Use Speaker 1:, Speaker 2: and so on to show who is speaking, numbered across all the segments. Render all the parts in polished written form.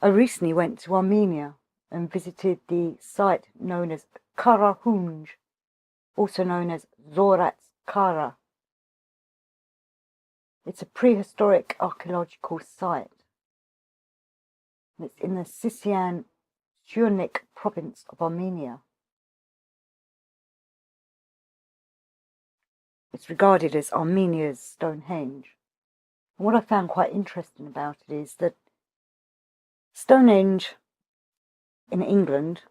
Speaker 1: I recently went to Armenia and visited the site known as Carahunge, also known as Zorat's Kara. It's a prehistoric archaeological site. It's in the Sisian Syunik province of Armenia. It's regarded as Armenia's Stonehenge. And what I found quite interesting about it is that Stonehenge in England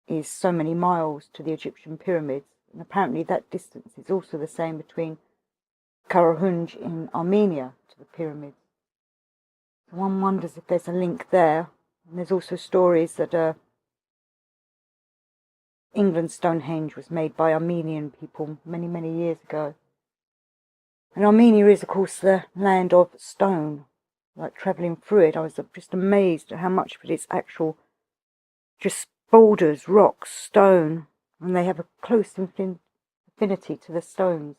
Speaker 1: is so many miles to the Egyptian pyramids, and apparently that distance is also the same between Carahunge in Armenia to the pyramids. So one wonders if there's a link there. And there's also stories that England's Stonehenge was made by Armenian people many, many years ago. And Armenia is, of course, the land of stone. Like travelling through it, I was just amazed at how much of it is actual just boulders, rocks, stone, and they have a close affinity to the stones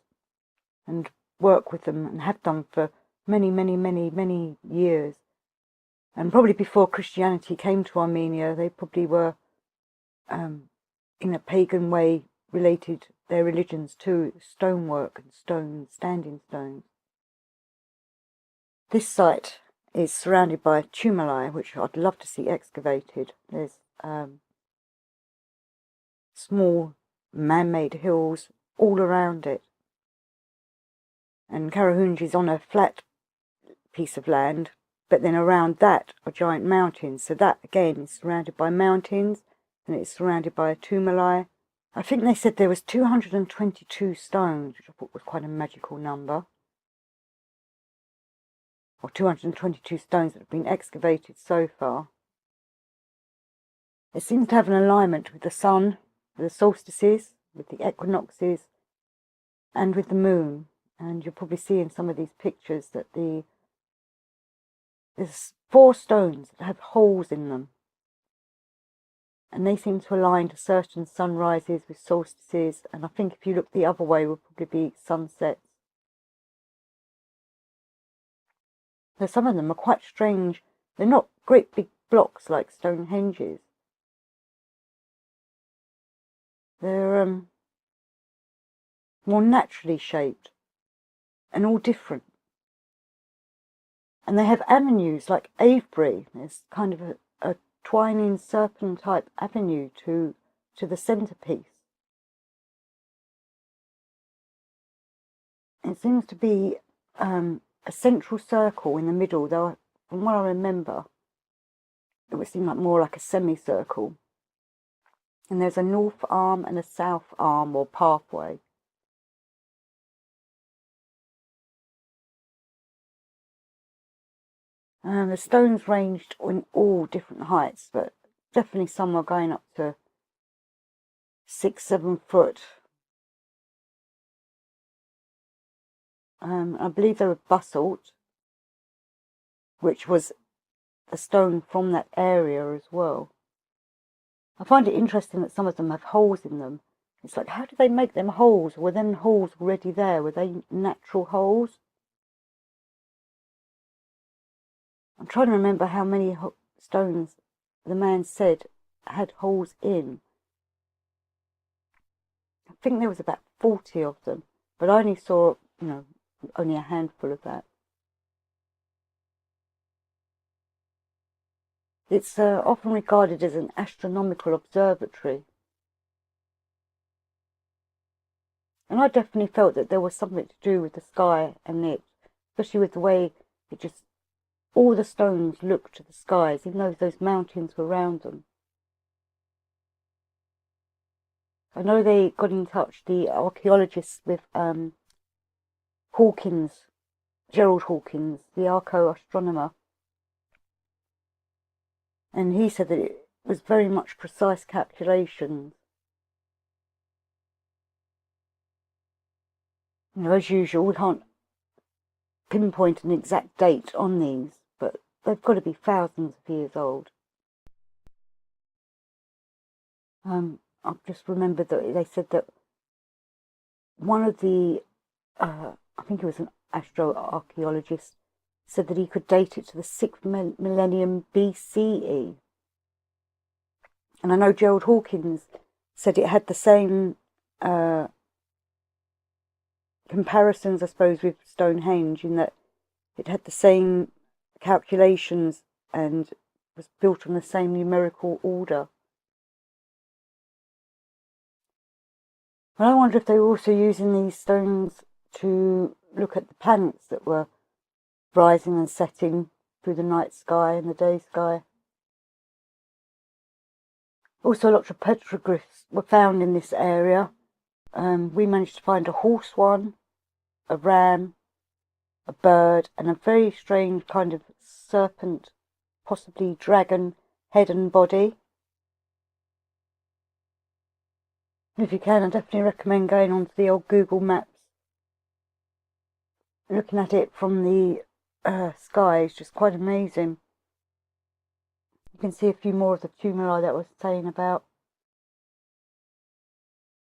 Speaker 1: and work with them and have done for many, many, many, many years. And probably before Christianity came to Armenia, they probably were, in a pagan way, related their religions to stonework and stones, standing stones. This site is surrounded by tumuli, which I'd love to see excavated. There's small man-made hills all around it. And Carahunge is on a flat piece of land, but then around that are giant mountains. So that, again, is surrounded by mountains, and it's surrounded by a tumuli. I think they said there was 222 stones, which I thought was quite a magical number. Or 222 stones that have been excavated so far. It seems to have an alignment with the sun, with the solstices, with the equinoxes, and with the moon. And you'll probably see in some of these pictures that there's 4 stones that have holes in them. And they seem to align to certain sunrises with solstices. And I think if you look the other way, will probably be sunsets. So some of them are quite strange. They're not great big blocks like Stonehenges. They're more naturally shaped and all different. And they have avenues like Avebury. There's kind of a twining serpent type avenue to the centrepiece. It seems to be a central circle in the middle, though from what I remember, it would seem like more like a semicircle. And there's a north arm and a south arm or pathway. The stones ranged in all different heights, but definitely some are going up to 6-7 foot. I believe they were basalt, which was a stone from that area as well. I find it interesting that some of them have holes in them. It's like, how did they make them holes? Were them holes already there? Were they natural holes? I'm trying to remember how many stones the man said had holes in. I think there was about 40 of them, but I only saw, only a handful of that. It's often regarded as an astronomical observatory. And I definitely felt that there was something to do with the sky and it, especially with the way it just, all the stones looked to the skies, even though those mountains were around them. I know they got in touch, the archaeologists, with Hawkins, Gerald Hawkins, the archeo-astronomer. And he said that it was very much precise calculations. As usual, we can't pinpoint an exact date on these, but they've got to be thousands of years old. I've just remembered that they said that one of the, I think it was an astroarchaeologist, said that he could date it to the 6th millennium BCE. And I know Gerald Hawkins said it had the same comparisons, I suppose, with Stonehenge, in that it had the same calculations and was built on the same numerical order. And I wonder if they were also using these stones to look at the planets that were rising and setting through the night sky and the day sky. Also, lots of petroglyphs were found in this area. We managed to find a horse one, a ram, a bird, and a very strange kind of serpent, possibly dragon, head and body. If you can, I definitely recommend going onto the old Google Maps. Looking at it from the sky is just quite amazing. You can see a few more of the tumuli that I was saying about.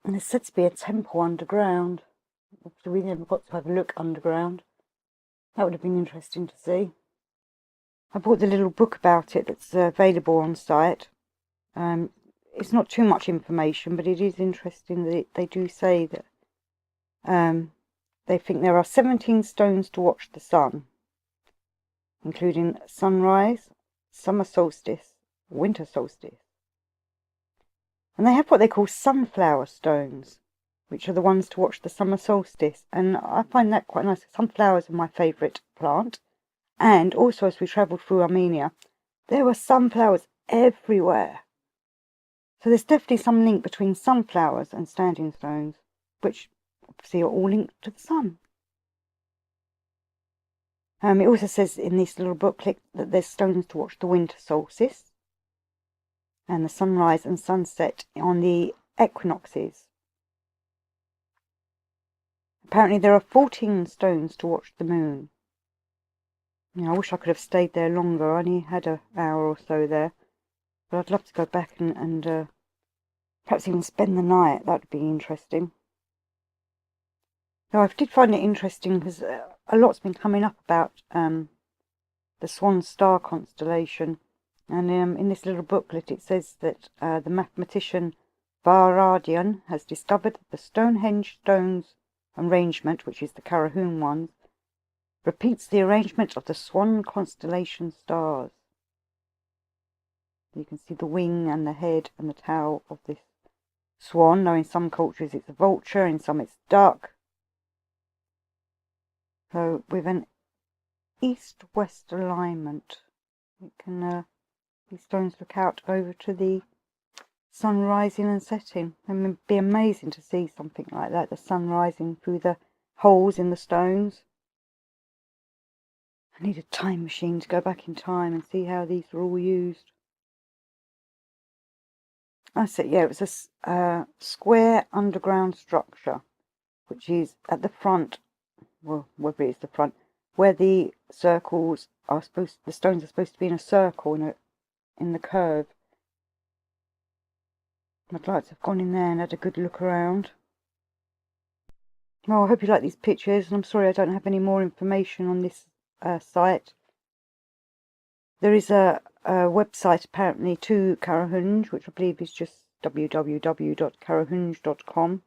Speaker 1: And there's said to be a temple underground. So we never got to have a look underground. That would have been interesting to see. I bought the little book about it that's available on site. It's not too much information, but it is interesting that they do say that they think there are 17 stones to watch the sun, including sunrise, summer solstice, winter solstice. And they have what they call sunflower stones, which are the ones to watch the summer solstice. And I find that quite nice. Sunflowers are my favourite plant. And also, as we travelled through Armenia, there were sunflowers everywhere. So there's definitely some link between sunflowers and standing stones, which obviously are all linked to the sun. It also says in this little booklet that there's stones to watch the winter solstice and the sunrise and sunset on the equinoxes. Apparently there are 14 stones to watch the moon. I wish I could have stayed there longer. I only had an hour or so there. But I'd love to go back and perhaps even spend the night. That would be interesting. Now, I did find it interesting because a lot's been coming up about the Swan Star constellation. And in this little booklet it says that the mathematician Varadian has discovered that the Stonehenge stones arrangement, which is the Carahunge ones, repeats the arrangement of the Swan constellation stars. You can see the wing and the head and the tail of this swan. Now in some cultures it's a vulture, in some it's duck. So with an east-west alignment, it can these stones look out over to the sun rising and setting. It would be amazing to see something like that, the sun rising through the holes in the stones. I need a time machine to go back in time and see how these were all used. I said, yeah, it was a square underground structure, which is at the front, well, whether it's the front, where the circles are the stones are supposed to be in a circle in the curve. I'd like to have gone in there and had a good look around. Well, I hope you like these pictures, and I'm sorry I don't have any more information on this site. There is a website apparently to Carahunge, which I believe is just www.carahunge.com.